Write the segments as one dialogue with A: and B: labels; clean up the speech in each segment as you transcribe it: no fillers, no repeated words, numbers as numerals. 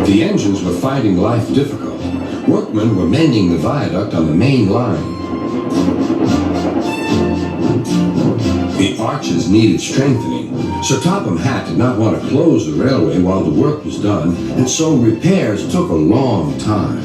A: The engines were finding life difficult. Workmen were mending the viaduct on the main line. The arches needed strengthening. Sir Topham Hatt did not want to close the railway while the work was done, and so repairs took a long time.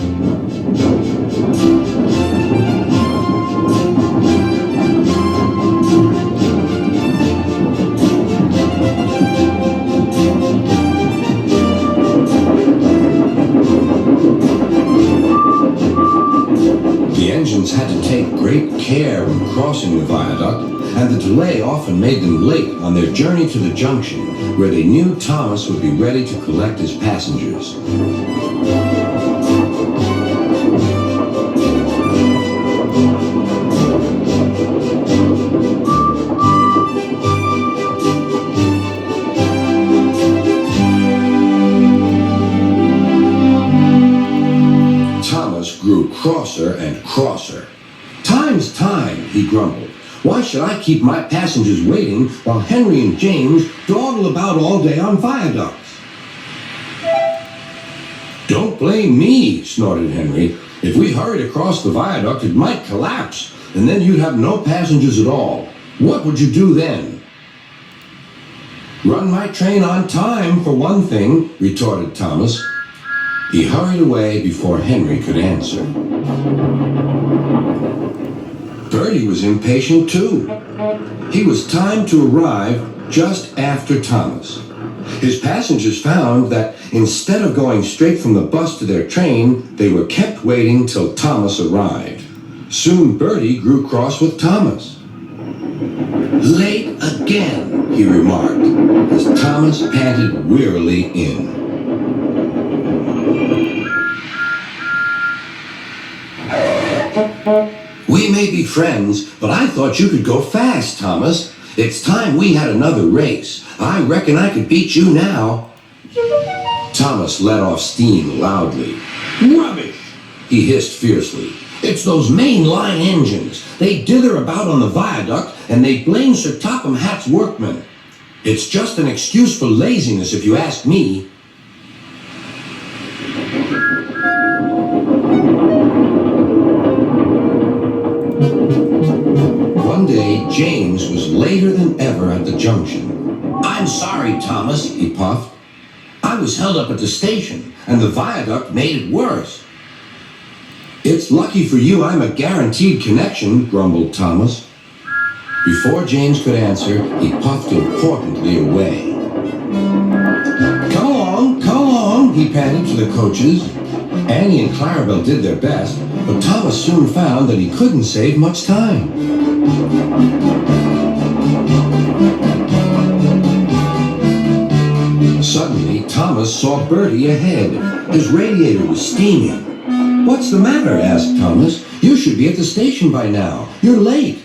A: The engines had to take great care when crossing the viaduct, and the delay often made them late on their journey to the junction, where they knew Thomas would be ready to collect his passengers. Thomas grew crosser and crosser. "Time's time," he grumbled. "Why should I keep my passengers waiting while Henry and James dawdle about all day on viaducts?" "Don't blame me," snorted Henry. "If we hurried across the viaduct, it might collapse, and then you'd have no passengers at all. What would you do then?" "Run my train on time, for one thing," retorted Thomas. He hurried away before Henry could answer. Bertie was impatient too. It was time to arrive just after Thomas. His passengers found that instead of going straight from the bus to their train, they were kept waiting till Thomas arrived. Soon Bertie grew cross with Thomas. "Late again," he remarked, as Thomas panted wearily in. "We may be friends, but I thought you could go fast, Thomas. It's time we had another race. I reckon I could beat you now." Thomas let off steam loudly. "Rubbish!" he hissed fiercely. "It's those main line engines. They dither about on the viaduct, and they blame Sir Topham Hatt's workmen. It's just an excuse for laziness, if you ask me." One day, James was later than ever at the junction. "I'm sorry, Thomas," he puffed. "I was held up at the station, and the viaduct made it worse." "It's lucky for you I'm a guaranteed connection," grumbled Thomas. Before James could answer, he puffed importantly away. Come along," he panted to the coaches. Annie and Clarabelle did their best, but Thomas soon found that he couldn't save much time. Suddenly, Thomas saw Bertie ahead. His radiator was steaming. "What's the matter?" asked Thomas. "You should be at the station by now. You're late."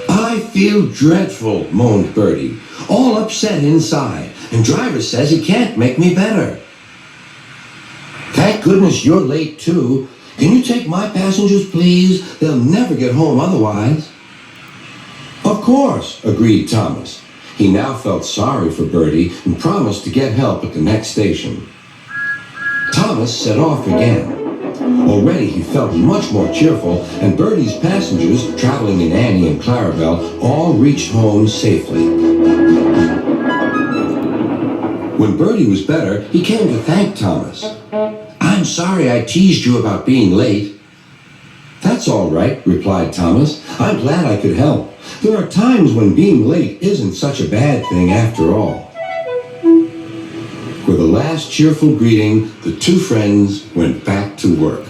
A: "I feel dreadful," moaned Bertie. "All upset inside, and driver says he can't make me better." "Thank goodness you're late too. Can you take my passengers, please? They'll never get home otherwise." "Of course," agreed Thomas. He now felt sorry for Bertie and promised to get help at the next station. Thomas set off again. Already he felt much more cheerful, and Bertie's passengers, traveling in Annie and Clarabelle, all reached home safely. When Bertie was better, he came to thank Thomas. "I'm sorry I teased you about being late." "That's all right," replied Thomas. "I'm glad I could help. There are times when being late isn't such a bad thing after all." With a last cheerful greeting, the two friends went back to work.